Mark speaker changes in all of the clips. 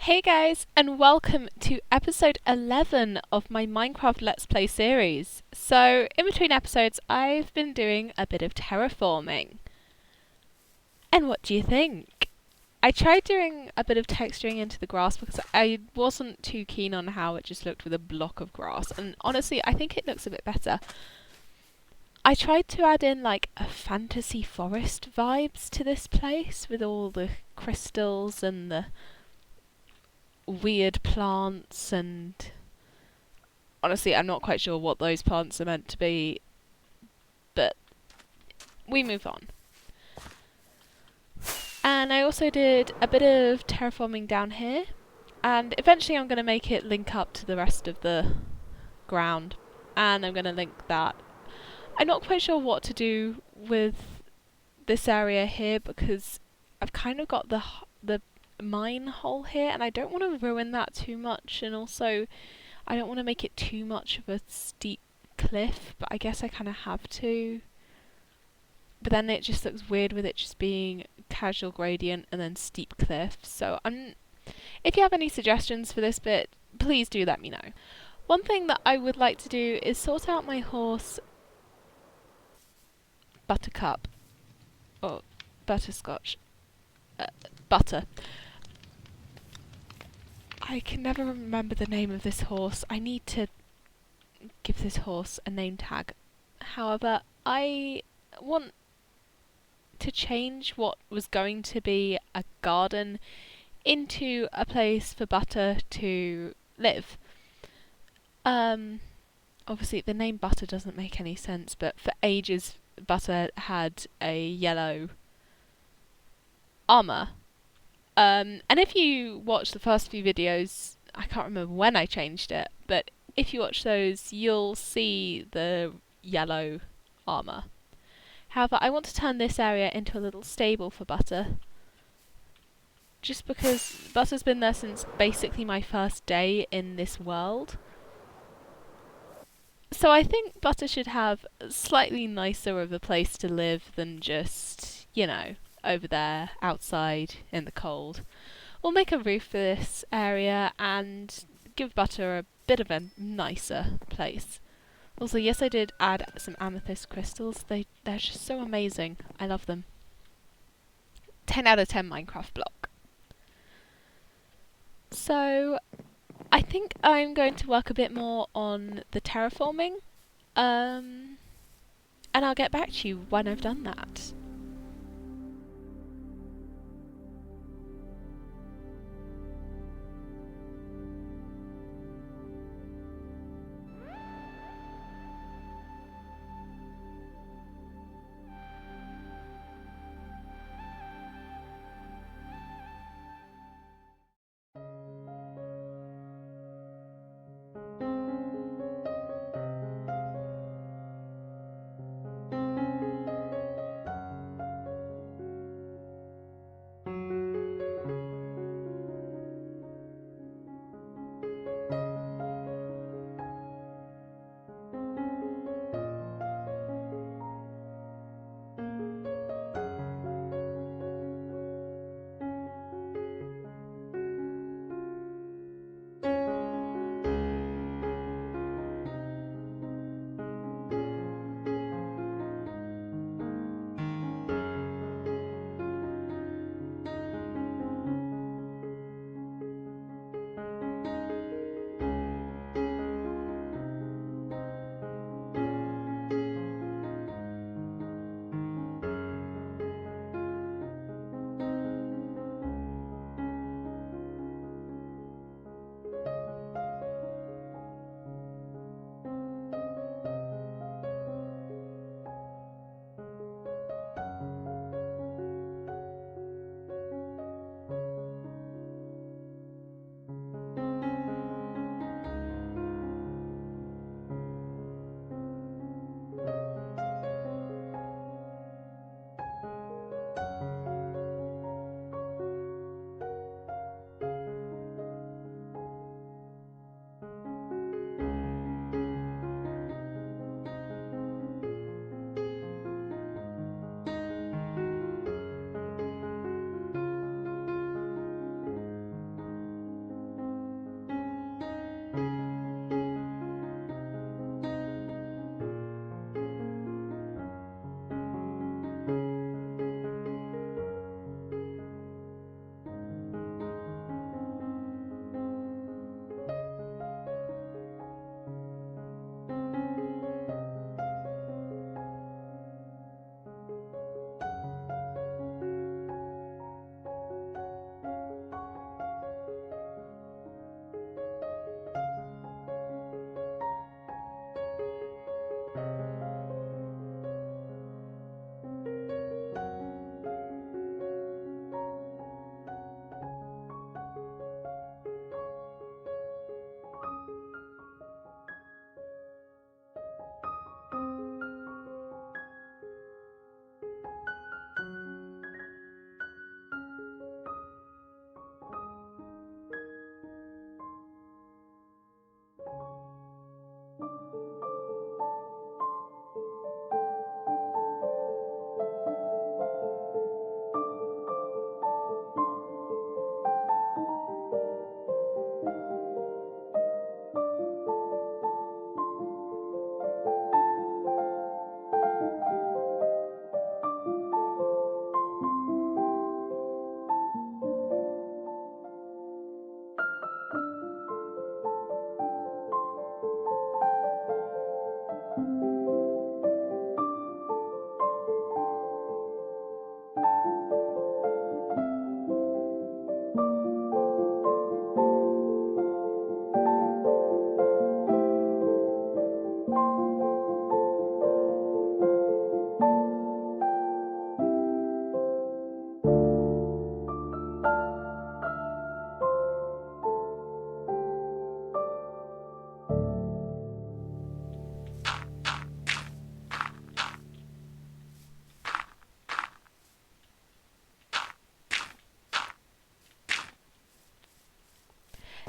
Speaker 1: Hey guys, and welcome to episode 11 of my Minecraft Let's Play series. So, in between episodes, I've been doing a bit of terraforming. And what do you think? I tried doing a bit of texturing into the grass because I wasn't too keen on how it just looked with a block of grass, and honestly, I think it looks a bit better. I tried to add in like a fantasy forest vibes to this place with all the crystals and the weird plants, and honestly I'm not quite sure what those plants are meant to be, but we move on. And I also did a bit of terraforming down here, and eventually I'm going to make it link up to the rest of the ground, and I'm going to link that. I'm not quite sure what to do with this area here because I've kind of got the mine hole here, and I don't want to ruin that too much, and also I don't want to make it too much of a steep cliff, but I guess I kind of have to. But then it just looks weird with it just being casual gradient and then steep cliff. So if you have any suggestions for this bit, please do let me know. One thing that I would like to do is sort out my horse Buttercup, or Butterscotch, Butter. I can never remember the name of this horse. I need to give this horse a name tag. However, I want to change what was going to be a garden into a place for Butter to live. Obviously the name Butter doesn't make any sense, but for ages Butter had a yellow armour. And if you watch the first few videos, I can't remember when I changed it, but if you watch those, you'll see the yellow armour. However, I want to turn this area into a little stable for Butter, just because Butter's been there since basically my first day in this world. So I think Butter should have slightly nicer of a place to live than just, over there, outside, in the cold. We'll make a roof for this area and give Butter a bit of a nicer place. Also, yes, I did add some amethyst crystals. They're just so amazing. I love them. 10 out of 10 Minecraft block. So, I think I'm going to work a bit more on the terraforming. And I'll get back to you when I've done that.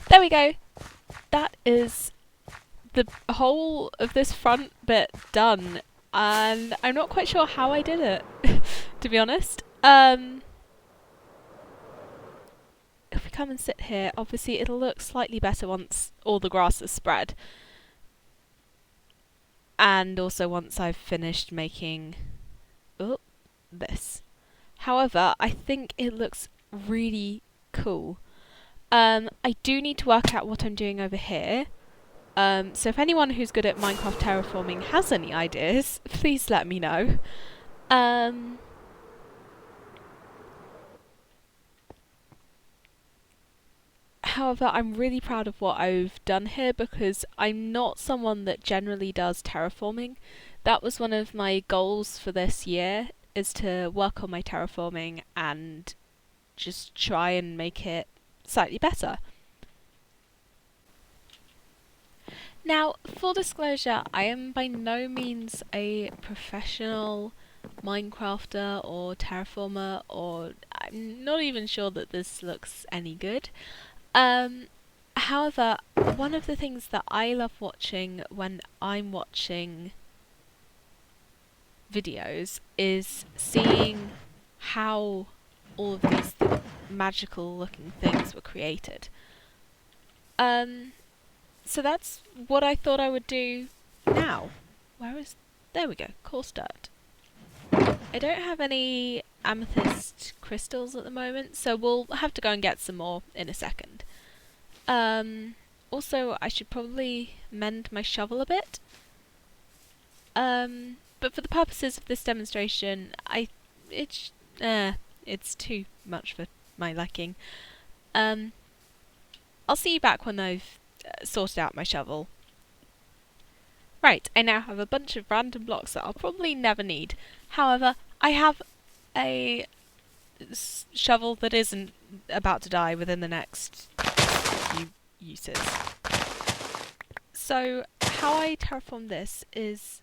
Speaker 1: There we go. That is the whole of this front bit done. And I'm not quite sure how I did it, to be honest. If we come and sit here, obviously it'll look slightly better once all the grass is spread. And also once I've finished making this. However, I think it looks really cool. I do need to work out what I'm doing over here. So if anyone who's good at Minecraft terraforming has any ideas, please let me know. However, I'm really proud of what I've done here because I'm not someone that generally does terraforming. That was one of my goals for this year, is to work on my terraforming and just try and make it slightly better. Now, full disclosure, I am by no means a professional Minecrafter or terraformer, or I'm not even sure that this looks any good. However, one of the things that I love watching when I'm watching videos is seeing how all of these magical looking things were created. So that's what I thought I would do now. There we go, coarse dirt. I don't have any amethyst crystals at the moment, so we'll have to go and get some more in a second. Also, I should probably mend my shovel a bit. But for the purposes of this demonstration, it's too much for my liking. I'll see you back when I've sorted out my shovel. Right, I now have a bunch of random blocks that I'll probably never need. However, I have a shovel that isn't about to die within the next few uses. So, how I terraform this is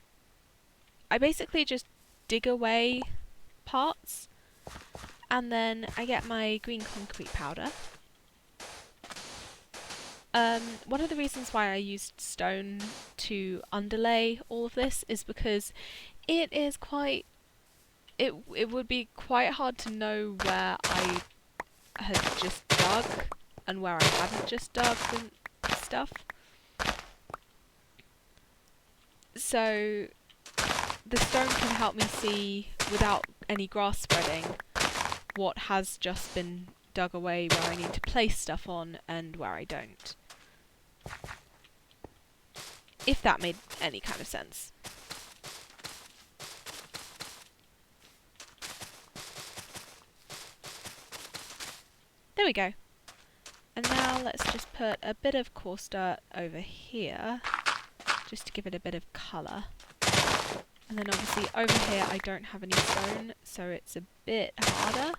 Speaker 1: I basically just dig away parts and then I get my green concrete powder. One of the reasons why I used stone to underlay all of this is because it is quite... It would be quite hard to know where I had just dug and where I hadn't just dug and stuff. So the stone can help me see, without any grass spreading, what has just been dug away, where I need to place stuff on and where I don't. If that made any kind of sense. There we go. And now let's just put a bit of coarse dirt over here, just to give it a bit of colour. And then obviously over here I don't have any stone, so it's a bit harder.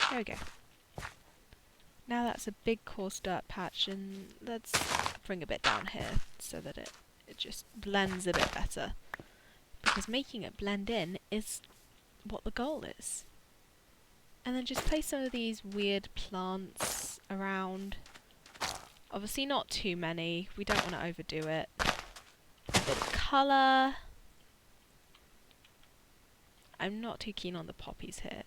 Speaker 1: There we go. Now that's a big coarse dirt patch, and let's bring a bit down here so that it just blends a bit better. Because making it blend in is what the goal is. And then just place some of these weird plants around. Obviously not too many, we don't want to overdo it. A bit of colour. I'm not too keen on the poppies here.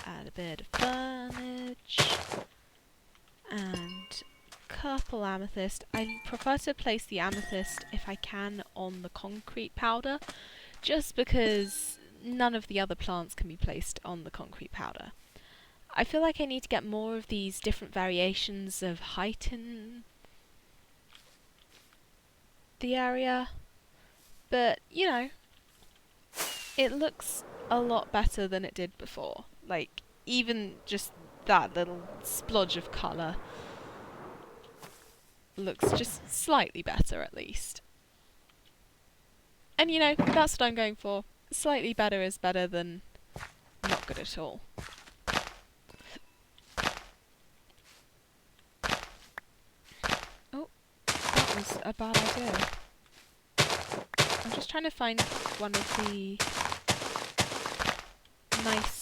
Speaker 1: Add a bit of furniture. And a couple amethyst. I prefer to place the amethyst, if I can, on the concrete powder, just because none of the other plants can be placed on the concrete powder. I feel like I need to get more of these different variations of height in the area, but you know, it looks a lot better than it did before. Like, even just that little splodge of colour looks just slightly better, at least. And you know, that's what I'm going for. Slightly better is better than not not good at all. Oh, that was a bad idea. I'm just trying to find one of the nice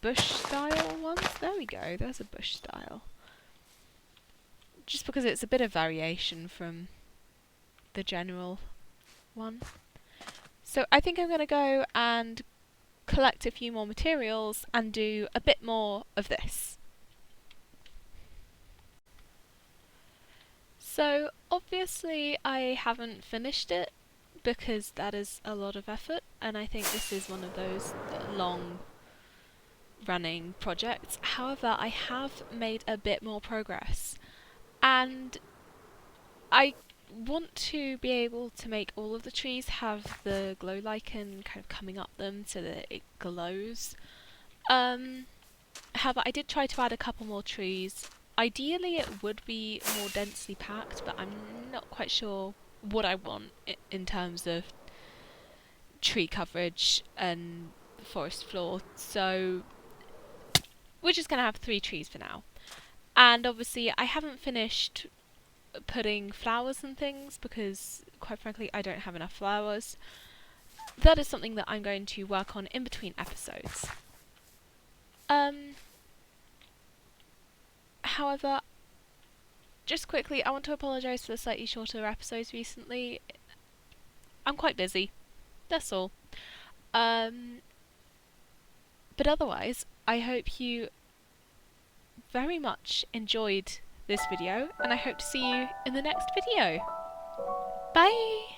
Speaker 1: bush style ones. There we go, there's a bush style. Just because it's a bit of variation from the general one. So I think I'm going to go and collect a few more materials and do a bit more of this. So obviously I haven't finished it because that is a lot of effort, and I think this is one of those long running projects. However, I have made a bit more progress, and I want to be able to make all of the trees have the glow lichen kind of coming up them so that it glows. However, I did try to add a couple more trees. Ideally it would be more densely packed, but I'm not quite sure what I want in terms of tree coverage and forest floor, so we're just going to have 3 trees for now. And obviously I haven't finished putting flowers and things because, quite frankly, I don't have enough flowers. That is something that I'm going to work on in between episodes. However, just quickly, I want to apologise for the slightly shorter episodes recently. I'm quite busy, that's all. But otherwise, I hope you very much enjoyed this video, and I hope to see you in the next video. Bye!